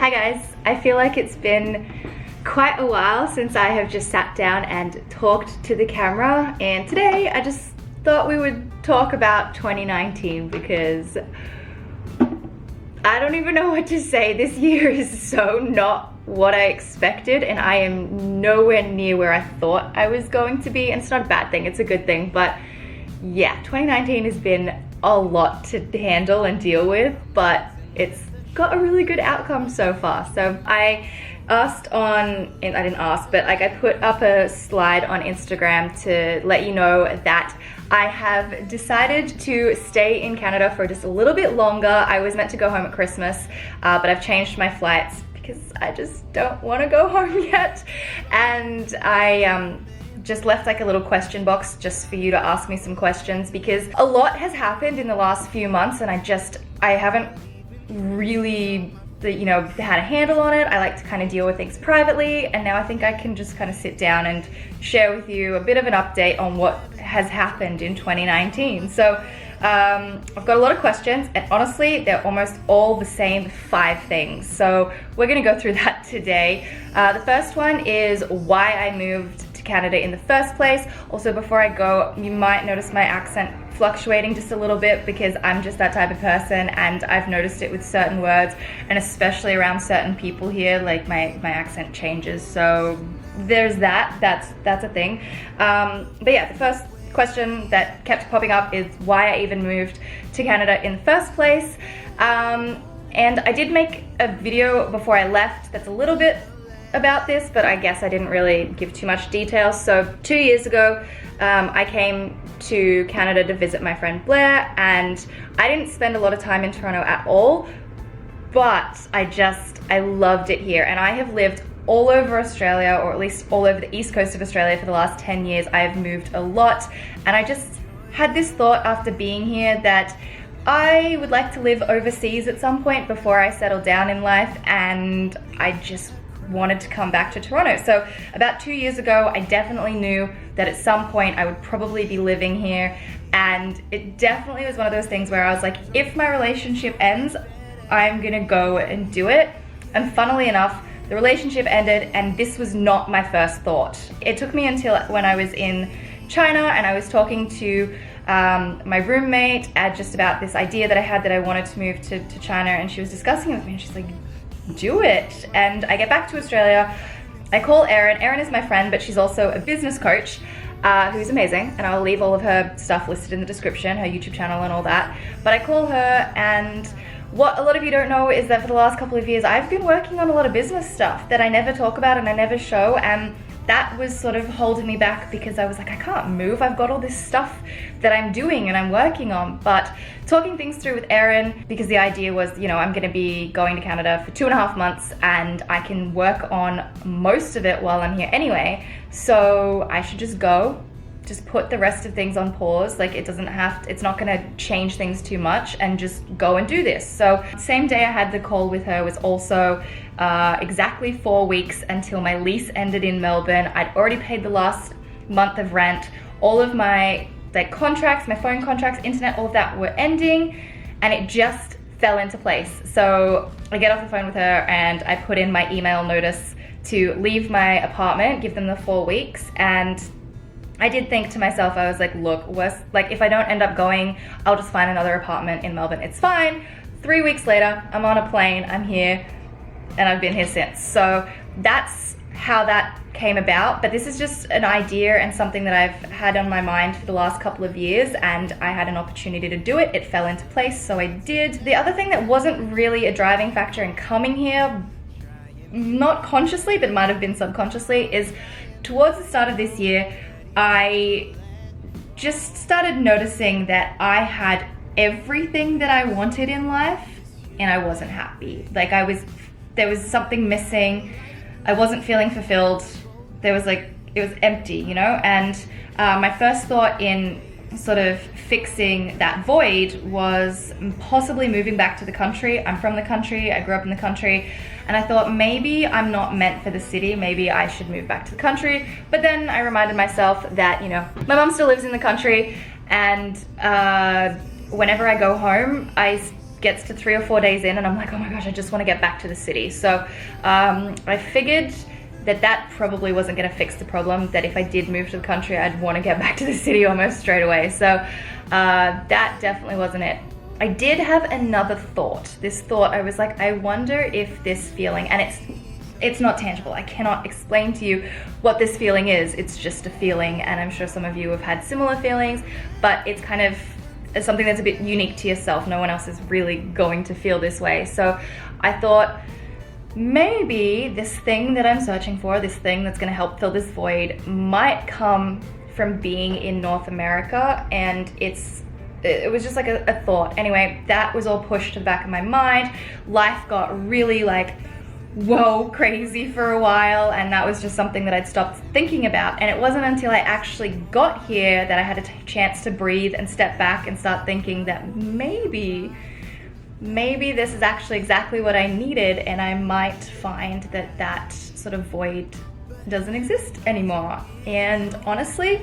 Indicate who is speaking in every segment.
Speaker 1: Hi guys, I feel like it's been quite a while since I have just sat down and talked to the camera, and today I just thought we would talk about 2019 because I don't even know what to say. This year is so not what I expected, and I am nowhere near where I thought I was going to be. And it's not a bad thing, it's a good thing, but yeah, 2019 has been a lot to handle and deal with, but it's got a really good outcome so far. So I asked on, and I didn't ask, but like I put up a slide on Instagram to let you know that I have decided to stay in Canada for just a little bit longer. I was meant to go home at Christmas, but I've changed my flights because I just don't want to go home yet. And I just left like a little question box just for you to ask me some questions, because a lot has happened in the last few months and I haven't really had a handle on it. I like to kind of deal with things privately, and now I think I can just kind of sit down and share with you a bit of an update on what has happened in 2019. So I've got a lot of questions, and honestly they're almost all the same 5 things, so we're gonna go through that today. The first one is why I moved to Canada in the first place. Also, before I go, you might notice my accent fluctuating just a little bit because I'm just that type of person, and I've noticed it with certain words, and especially around certain people here, like my accent changes. So there's that. That's a thing. But yeah, the first question that kept popping up is why I even moved to Canada in the first place. And I did make a video before I left that's a little bit about this, but I guess I didn't really give too much detail. So 2 years ago, I came to Canada to visit my friend Blair, and I didn't spend a lot of time in Toronto at all, but I loved it here. And I have lived all over Australia, or at least all over the east coast of Australia for the last 10 years. I have moved a lot, and I just had this thought after being here that I would like to live overseas at some point before I settle down in life, and I just wanted to come back to Toronto. So about 2 years ago, I definitely knew that at some point I would probably be living here, and it definitely was one of those things where I was like, if my relationship ends, I'm gonna go and do it. And funnily enough, the relationship ended, and this was not my first thought. It took me until when I was in China and I was talking to my roommate just about this idea that I had that I wanted to move to China, and she was discussing it with me, and she's like, do it. And I get back to Australia, I call Erin. Erin is my friend, but she's also a business coach who's amazing, and I'll leave all of her stuff listed in the description, her YouTube channel and all that. But I call her, and what a lot of you don't know is that for the last couple of years I've been working on a lot of business stuff that I never talk about and I never show, and that was sort of holding me back because I was like, I can't move, I've got all this stuff that I'm doing and I'm working on. But talking things through with Erin, because the idea was, I'm gonna be going to Canada for 2.5 months, and I can work on most of it while I'm here anyway, so I should just go, just put the rest of things on pause. Like, it's not gonna change things too much, and just go and do this. So same day I had the call with her was also exactly 4 weeks until my lease ended in Melbourne. I'd already paid the last month of rent. All of my contracts, my phone contracts, internet, all of that were ending, and it just fell into place. So I get off the phone with her and I put in my email notice to leave my apartment, give them the 4 weeks, and I did think to myself, I was like, look, if I don't end up going, I'll just find another apartment in Melbourne. It's fine. 3 weeks later, I'm on a plane, I'm here, and I've been here since. So that's how that came about. But this is just an idea and something that I've had on my mind for the last couple of years, and I had an opportunity to do it. It fell into place, so I did. The other thing that wasn't really a driving factor in coming here, not consciously, but might have been subconsciously, is towards the start of this year, I just started noticing that I had everything that I wanted in life, and I wasn't happy. Like, there was something missing. I wasn't feeling fulfilled. It was empty, And my first thought in sort of fixing that void was possibly moving back to the country. I'm from the country, I grew up in the country, and I thought maybe I'm not meant for the city, maybe I should move back to the country. But then I reminded myself that, my mom still lives in the country, and whenever I go home, I gets to 3 or 4 days in and I'm like, oh my gosh, I just want to get back to the city. So I figured that probably wasn't going to fix the problem, that if I did move to the country, I'd want to get back to the city almost straight away. So that definitely wasn't it. I did have another thought. This thought, I was like, I wonder if this feeling, and it's not tangible. I cannot explain to you what this feeling is. It's just a feeling, and I'm sure some of you have had similar feelings, but it's kind of something that's a bit unique to yourself. No one else is really going to feel this way. So I thought maybe this thing that I'm searching for, this thing that's gonna help fill this void, might come from being in North America, and it was just like a thought. Anyway, that was all pushed to the back of my mind. Life got really like, whoa, crazy for a while, and that was just something that I'd stopped thinking about. And it wasn't until I actually got here that I had a chance to breathe and step back and start thinking that maybe this is actually exactly what I needed, and I might find that sort of void doesn't exist anymore. And honestly,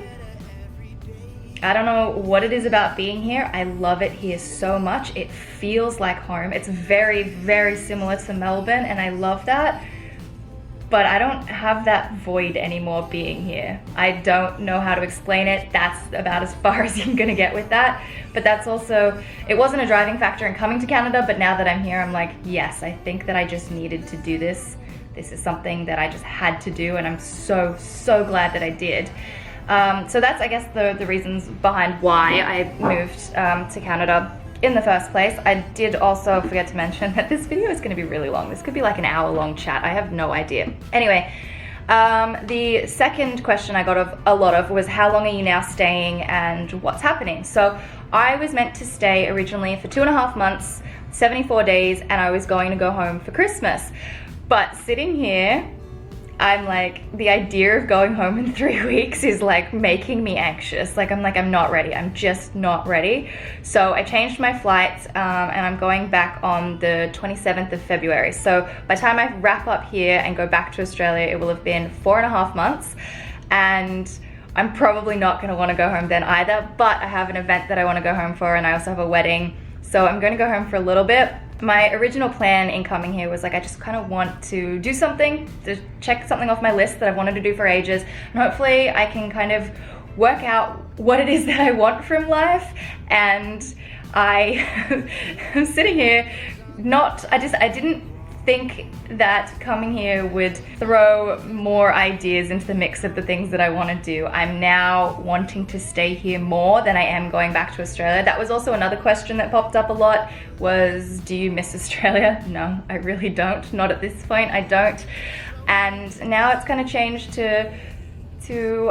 Speaker 1: I don't know what it is about being here. I love it here so much. It feels like home. It's very, very similar to Melbourne, and I love that. But I don't have that void anymore being here. I don't know how to explain it. That's about as far as I'm gonna get with that. But that's also, it wasn't a driving factor in coming to Canada, but now that I'm here, I'm like, yes, I think that I just needed to do this. This is something that I just had to do, and I'm so, so glad that I did. So that's, I guess, the reasons behind why I moved to Canada in the first place. I did also forget to mention that this video is going to be really long. This could be like an hour-long chat. I have no idea. Anyway, the second question I got a lot of was, how long are you now staying and what's happening? So I was meant to stay originally for 2.5 months, 74 days, and I was going to go home for Christmas. But sitting here, I'm like, the idea of going home in 3 weeks is like making me anxious. Like, I'm not ready. I'm just not ready. So I changed my flights and I'm going back on the 27th of February. So by the time I wrap up here and go back to Australia, it will have been 4.5 months. And I'm probably not gonna wanna go home then either, but I have an event that I wanna go home for, and I also have a wedding. So I'm gonna go home for a little bit. My original plan in coming here was like, I just kind of want to do something, to check something off my list that I've wanted to do for ages, and hopefully I can kind of work out what it is that I want from life. And I am sitting here, I didn't think that coming here would throw more ideas into the mix of the things that I want to do. I'm now wanting to stay here more than I am going back to Australia. That was also another question that popped up a lot, was, do you miss Australia? No, I really don't. Not at this point, I don't. And now it's kind of changed to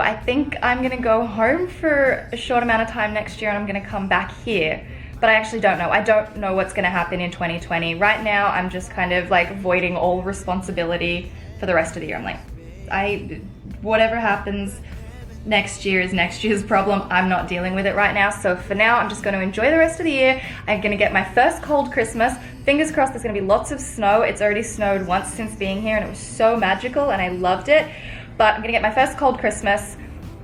Speaker 1: I think I'm gonna go home for a short amount of time next year, and I'm gonna come back here. But I actually don't know. I don't know what's gonna happen in 2020. Right now, I'm just kind of like avoiding all responsibility for the rest of the year. I'm like, whatever happens next year is next year's problem. I'm not dealing with it right now. So for now, I'm just gonna enjoy the rest of the year. I'm gonna get my first cold Christmas. Fingers crossed there's gonna be lots of snow. It's already snowed once since being here, and it was so magical, and I loved it. But I'm gonna get my first cold Christmas.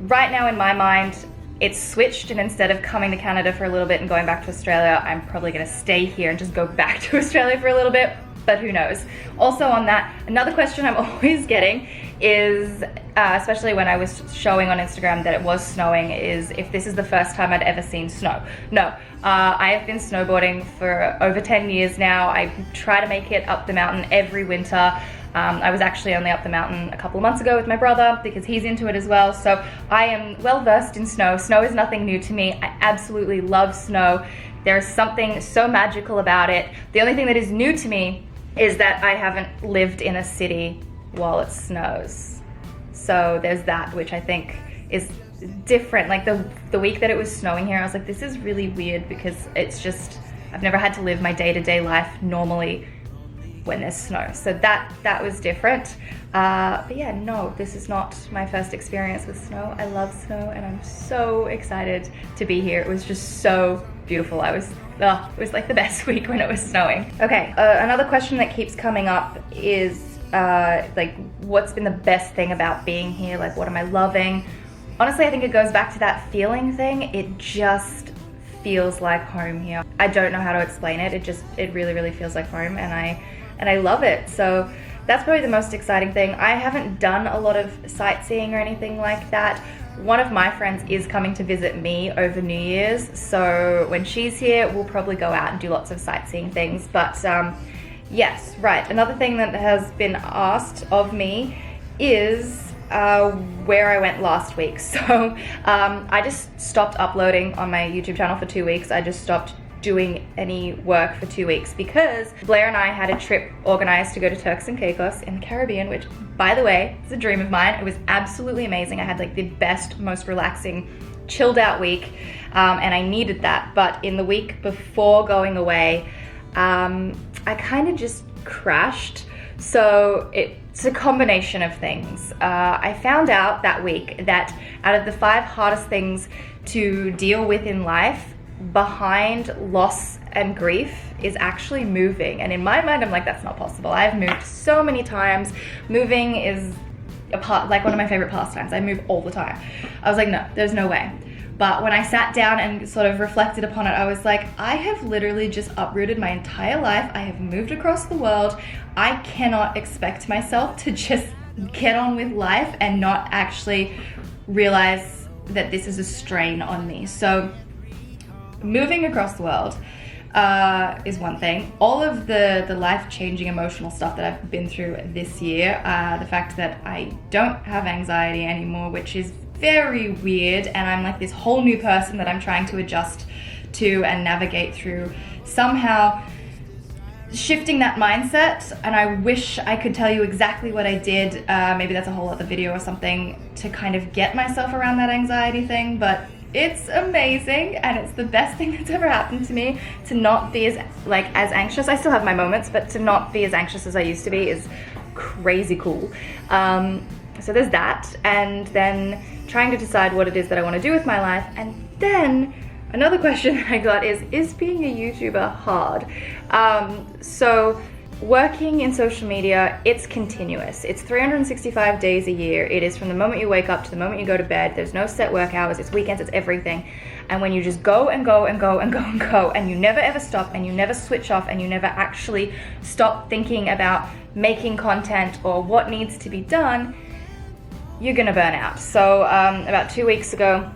Speaker 1: Right now in my mind, it's switched, and instead of coming to Canada for a little bit and going back to Australia, I'm probably gonna stay here and just go back to Australia for a little bit, but who knows. Also on that, another question I'm always getting is, especially when I was showing on Instagram that it was snowing, is if this is the first time I'd ever seen snow. No, I have been snowboarding for over 10 years now. I try to make it up the mountain every winter. I was actually only up the mountain a couple of months ago with my brother because he's into it as well. So I am well versed in snow. Snow is nothing new to me. I absolutely love snow. There's something so magical about it. The only thing that is new to me is that I haven't lived in a city while it snows. So there's that, which I think is different. Like the week that it was snowing here, I was like, this is really weird because it's just, I've never had to live my day-to-day life normally when there's snow. So that was different. But yeah, no, this is not my first experience with snow. I love snow, and I'm so excited to be here. It was just so beautiful. It was like the best week when it was snowing. Okay, another question that keeps coming up is like, what's been the best thing about being here? Like, what am I loving? Honestly, I think it goes back to that feeling thing. It just feels like home here. I don't know how to explain it. It really, really feels like home, and I love it. So that's probably the most exciting thing. I haven't done a lot of sightseeing or anything like that. One of my friends is coming to visit me over New Year's, so when she's here, we'll probably go out and do lots of sightseeing things. But yes, right. Another thing that has been asked of me is where I went last week. So I just stopped uploading on my YouTube channel for 2 weeks. I just stopped doing any work for 2 weeks because Blair and I had a trip organized to go to Turks and Caicos in the Caribbean, which, by the way, is a dream of mine. It was absolutely amazing. I had like the best, most relaxing, chilled out week, and I needed that. But in the week before going away, I kind of just crashed. So it's a combination of things. I found out that week that out of the 5 hardest things to deal with in life, behind loss and grief is actually moving. And in my mind, I'm like, that's not possible. I've moved so many times. Moving is like one of my favorite pastimes. I move all the time. I was like, no, there's no way. But when I sat down and sort of reflected upon it, I was like, I have literally just uprooted my entire life. I have moved across the world. I cannot expect myself to just get on with life and not actually realize that this is a strain on me. So moving across the world is one thing. All of the life-changing emotional stuff that I've been through this year, the fact that I don't have anxiety anymore, which is very weird, and I'm like this whole new person that I'm trying to adjust to and navigate through, somehow shifting that mindset. And I wish I could tell you exactly what I did, maybe that's a whole other video or something, to kind of get myself around that anxiety thing, but it's amazing, and it's the best thing that's ever happened to me to not be as anxious. I still have my moments, but to not be as anxious as I used to be is crazy cool. So there's that, and then trying to decide what it is that I want to do with my life. And then another question that I got is being a YouTuber hard? So working in social media, it's continuous. It's 365 days a year. It is from the moment you wake up to the moment you go to bed. There's no set work hours, it's weekends, it's everything. And when you just go and go and go and go and go, and you never ever stop, and you never switch off, and you never actually stop thinking about making content or what needs to be done, you're gonna burn out. So about 2 weeks ago,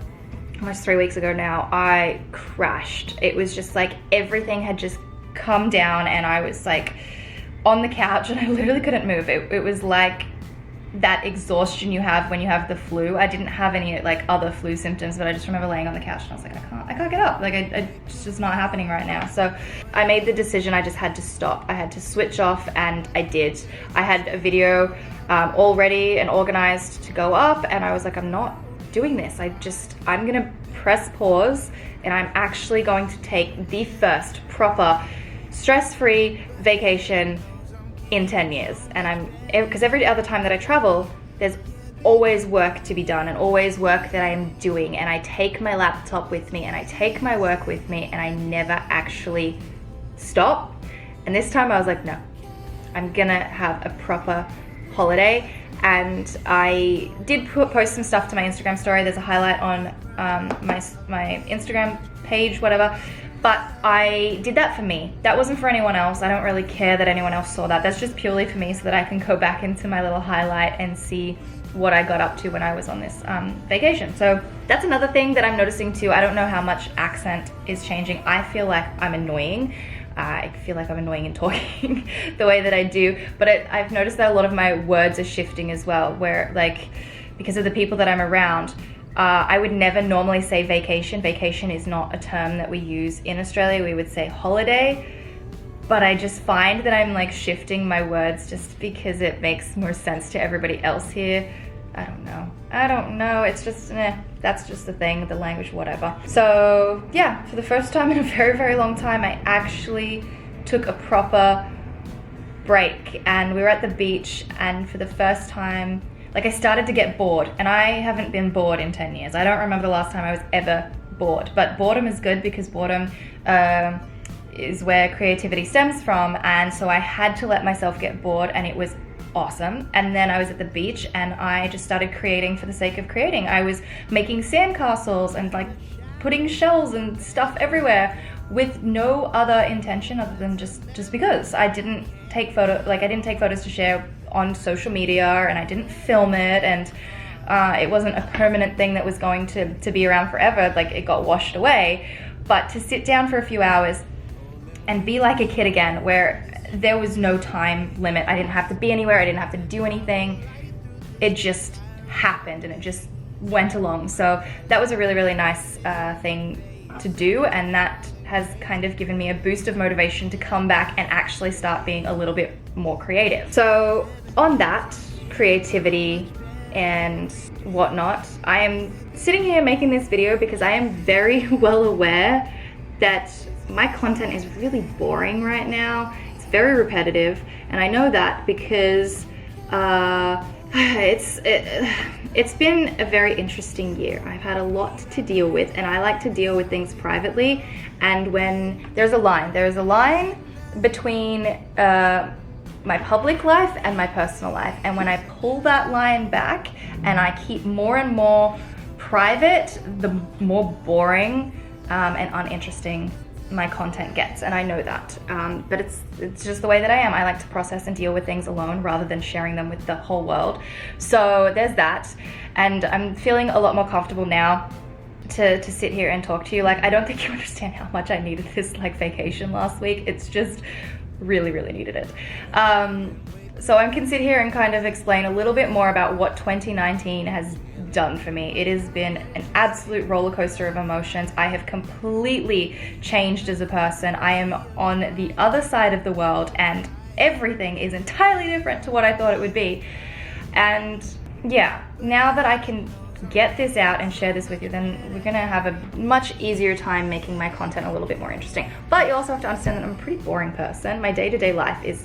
Speaker 1: almost 3 weeks ago now, I crashed. It was just like everything had just come down, and I was like on the couch and I literally couldn't move. It was like that exhaustion you have when you have the flu. I didn't have any like other flu symptoms, but I just remember laying on the couch and I was like, I can't get up. Like it's just not happening right now. So I made the decision, I just had to stop. I had to switch off, and I did. I had a video all ready and organized to go up, and I was like, I'm not doing this. I'm gonna press pause, and I'm actually going to take the first proper stress-free vacation in 10 years. And because every other time that I travel, there's always work to be done and always work that I'm doing, and I take my laptop with me and I take my work with me, and I never actually stop. And this time I was like, no, I'm gonna have a proper holiday. And I did post some stuff to my Instagram story. There's a highlight on my Instagram page, whatever. But I did that for me. That wasn't for anyone else. I don't really care that anyone else saw that. That's just purely for me, so that I can go back into my little highlight and see what I got up to when I was on this vacation. So that's another thing that I'm noticing too. I don't know how much accent is changing. I feel like I'm annoying. I feel like I'm annoying in talking the way that I do. But I've noticed that a lot of my words are shifting as well, where like, because of the people that I'm around, I would never normally say vacation. Vacation is not a term that we use in Australia. We would say holiday. But I just find that I'm like shifting my words just because it makes more sense to everybody else here. I don't know. It's just, that's just the thing, the language, whatever. So yeah, for the first time in a very, very long time, I actually took a proper break, and we were at the beach, and for the first time, like I started to get bored, and I haven't been bored in 10 years. I don't remember the last time I was ever bored, but boredom is good because boredom is where creativity stems from. And so I had to let myself get bored, and it was awesome. And then I was at the beach and I just started creating for the sake of creating. I was making sandcastles and like putting shells and stuff everywhere with no other intention other than just because. I didn't take photos to share on social media, and I didn't film it, and it wasn't a permanent thing that was going to be around forever. Like, it got washed away. But to sit down for a few hours and be like a kid again, where there was no time limit, I didn't have to be anywhere, I didn't have to do anything, it just happened and it just went along. So that was a really, really nice thing to do, and that has kind of given me a boost of motivation to come back and actually start being a little bit more creative. So on that creativity and whatnot, I am sitting here making this video because I am very well aware that my content is really boring right now. It's very repetitive, and I know that because it's been a very interesting year. I've had a lot to deal with, and I like to deal with things privately. And when there's a line between my public life and my personal life, and when I pull that line back and I keep more and more private, the more boring and uninteresting my content gets, and I know that. But it's just the way that I am. I like to process and deal with things alone rather than sharing them with the whole world. So there's that, and I'm feeling a lot more comfortable now to sit here and talk to you. Like, I don't think you understand how much I needed this like vacation last week. It's just really, really needed it. So I can sit here and kind of explain a little bit more about what 2019 has done for me. It has been an absolute roller coaster of emotions. I have completely changed as a person. I am on the other side of the world, and everything is entirely different to what I thought it would be. And yeah, now that I can get this out and share this with you, then we're gonna have a much easier time making my content a little bit more interesting. But you also have to understand that I'm a pretty boring person. My day-to-day life is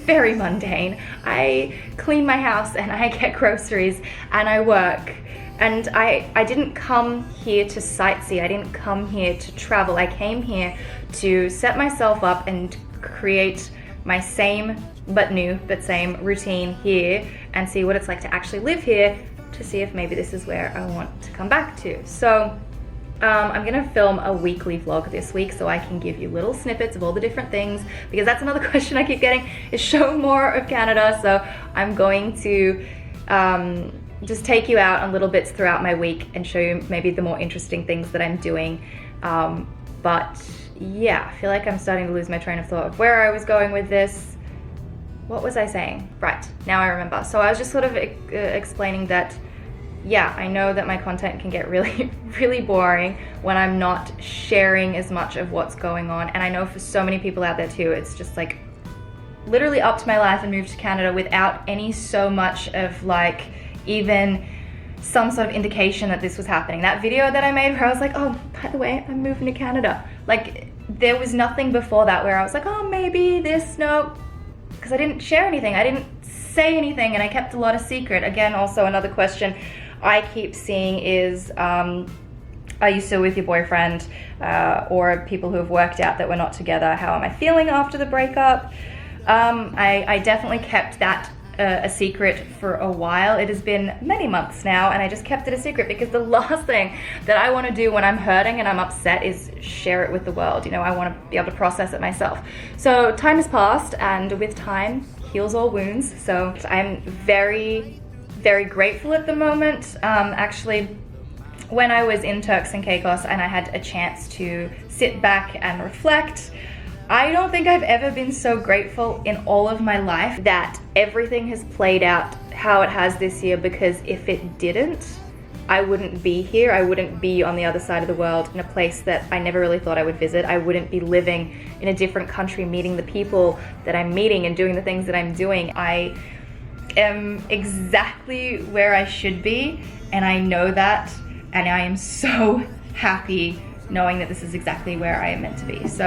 Speaker 1: very mundane. I clean my house and I get groceries and I work. And I didn't come here to sightsee. I didn't come here to travel. I came here to set myself up and create my same but new but same routine here and see what it's like to actually live here, to see if maybe this is where I want to come back to. So I'm gonna film a weekly vlog this week so I can give you little snippets of all the different things, because that's another question I keep getting, is show more of Canada. So I'm going to just take you out on little bits throughout my week and show you maybe the more interesting things that I'm doing. But yeah, I feel like I'm starting to lose my train of thought of where I was going with this. What was I saying? Right, now I remember. So I was just sort of explaining that, yeah, I know that my content can get really, really boring when I'm not sharing as much of what's going on. And I know for so many people out there too, it's just like literally up to my life and moved to Canada without any so much of like even some sort of indication that this was happening. That video that I made where I was like, oh, by the way, I'm moving to Canada. Like, there was nothing before that where I was like, oh, maybe this, no, because I didn't share anything. I didn't say anything, and I kept a lot of secret. Again, also another question I keep seeing is, are you still with your boyfriend? Or people who have worked out that we're not together, how am I feeling after the breakup? I definitely kept that a secret for a while. It has been many months now, and I just kept it a secret because the last thing that I want to do when I'm hurting and I'm upset is share it with the world. You know, I want to be able to process it myself. So time has passed, and with time heals all wounds. So I'm very, very grateful at the moment. Actually, when I was in Turks and Caicos and I had a chance to sit back and reflect, I don't think I've ever been so grateful in all of my life that everything has played out how it has this year, because if it didn't, I wouldn't be here. I wouldn't be on the other side of the world in a place that I never really thought I would visit. I wouldn't be living in a different country, meeting the people that I'm meeting and doing the things that I'm doing. I am exactly where I should be, and I know that, and I am so happy knowing that this is exactly where I am meant to be. So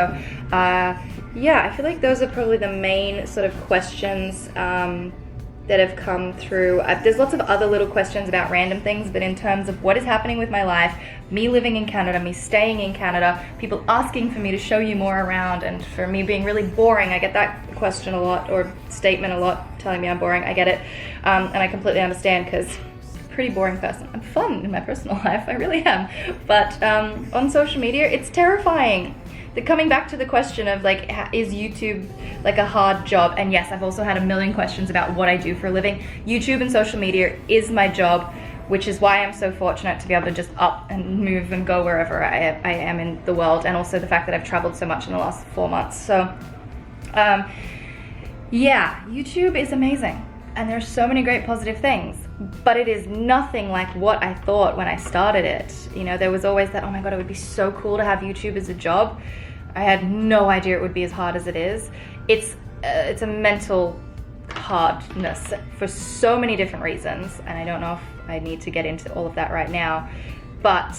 Speaker 1: yeah, I feel like those are probably the main sort of questions that have come through. There's lots of other little questions about random things, but in terms of what is happening with my life, me living in Canada, me staying in Canada, people asking for me to show you more around, and for me being really boring, I get that question a lot, or statement a lot, telling me I'm boring. I get it, and I completely understand, because pretty boring person. I'm fun in my personal life, I really am. But on social media, it's terrifying. coming back to the question of like, is YouTube like a hard job? And yes, I've also had a million questions about what I do for a living. YouTube and social media is my job, which is why I'm so fortunate to be able to just up and move and go wherever I am in the world, and also the fact that I've traveled so much in the last 4 months. So yeah, YouTube is amazing and there's so many great positive things, but it is nothing like what I thought when I started it. You know, there was always that, oh my God, it would be so cool to have YouTube as a job. I had no idea it would be as hard as it is. It's a mental hardness for so many different reasons, and I don't know if I need to get into all of that right now, but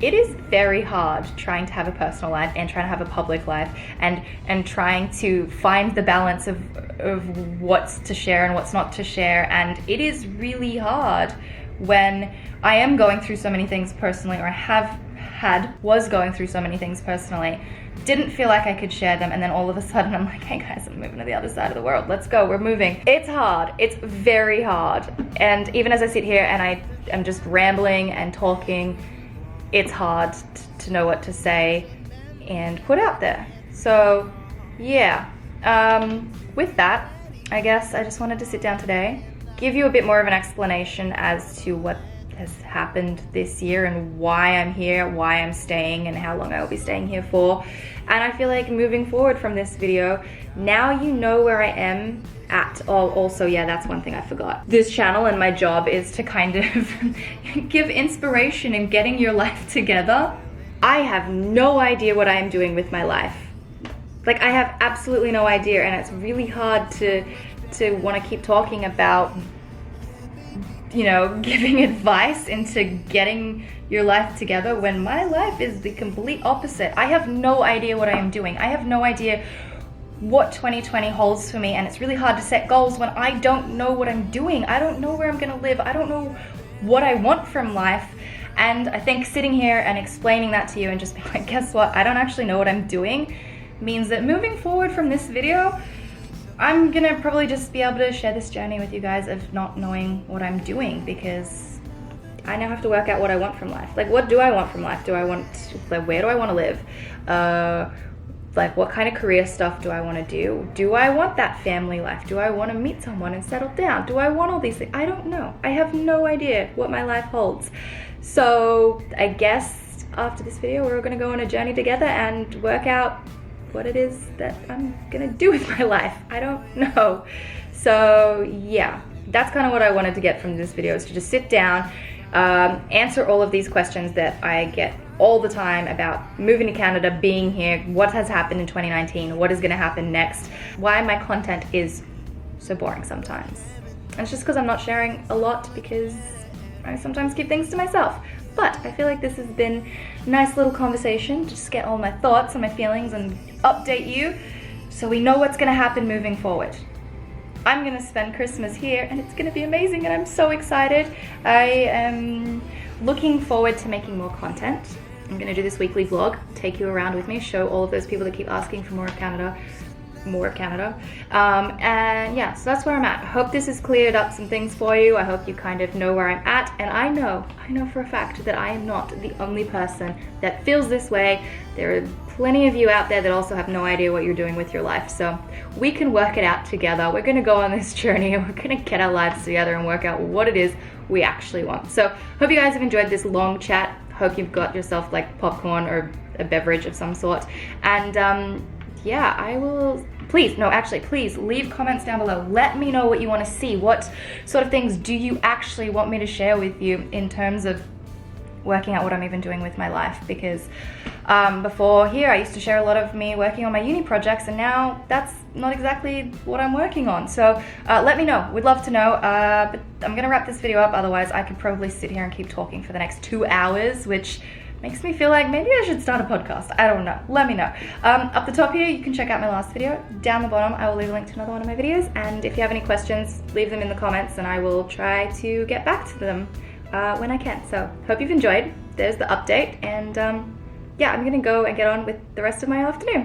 Speaker 1: it is very hard trying to have a personal life and trying to have a public life, and trying to find the balance of what's to share and what's not to share. And it is really hard when I am going through so many things personally, or was going through so many things personally, didn't feel like I could share them, and then all of a sudden I'm like, hey guys, I'm moving to the other side of the world, let's go, we're moving. It's hard, it's very hard. And even as I sit here and I am just rambling and talking, it's hard to know what to say and put out there. So yeah, with that, I guess I just wanted to sit down today, give you a bit more of an explanation as to what has happened this year and why I'm here, why I'm staying, and how long I will be staying here for. And I feel like moving forward from this video, now you know where I am at. Oh, also, yeah, that's one thing I forgot. This channel and my job is to kind of give inspiration in getting your life together. I have no idea what I am doing with my life. Like, I have absolutely no idea, and it's really hard to want to keep talking about, you know, giving advice into getting your life together when my life is the complete opposite. I have no idea what I am doing. I have no idea what 2020 holds for me, and it's really hard to set goals when I don't know what I'm doing. I don't know where I'm gonna live. I don't know what I want from life. And I think sitting here and explaining that to you and just being like, guess what? I don't actually know what I'm doing, means that moving forward from this video, I'm gonna probably just be able to share this journey with you guys of not knowing what I'm doing, because I now have to work out what I want from life. Like, what do I want from life? Like, where do I want to live? Like, what kind of career stuff do I want to do? Do I want that family life? Do I want to meet someone and settle down? Do I want all these things? I don't know. I have no idea what my life holds. So I guess after this video, we're gonna go on a journey together and work out what it is that I'm gonna do with my life. I don't know. So yeah, that's kind of what I wanted to get from this video, is to just sit down, answer all of these questions that I get all the time about moving to Canada, being here, what has happened in 2019, what is gonna happen next, why my content is so boring sometimes. And it's just because I'm not sharing a lot, because I sometimes keep things to myself. But I feel like this has been a nice little conversation, just get all my thoughts and my feelings and update you so we know what's gonna happen moving forward. I'm gonna spend Christmas here and it's gonna be amazing, and I'm so excited. I am looking forward to making more content. I'm gonna do this weekly vlog, take you around with me, show all of those people that keep asking for more of Canada. And yeah, so that's where I'm at. I hope this has cleared up some things for you. I hope you kind of know where I'm at, and I know for a fact that I am not the only person that feels this way. There are plenty of you out there that also have no idea what you're doing with your life, so we can work it out together. We're gonna go on this journey and we're gonna get our lives together and work out what it is we actually want. So hope you guys have enjoyed this long chat. Hope you've got yourself like popcorn or a beverage of some sort, and yeah, I will, please leave comments down below. Let me know what you want to see. What sort of things do you actually want me to share with you in terms of working out what I'm even doing with my life? Because before here, I used to share a lot of me working on my uni projects, and now that's not exactly what I'm working on. So let me know, we'd love to know. But I'm gonna wrap this video up, otherwise I could probably sit here and keep talking for the next 2 hours, which makes me feel like maybe I should start a podcast. I don't know. Let me know. Up the top here, you can check out my last video. Down the bottom, I will leave a link to another one of my videos. And if you have any questions, leave them in the comments and I will try to get back to them when I can. So hope you've enjoyed. There's the update. And yeah, I'm gonna go and get on with the rest of my afternoon.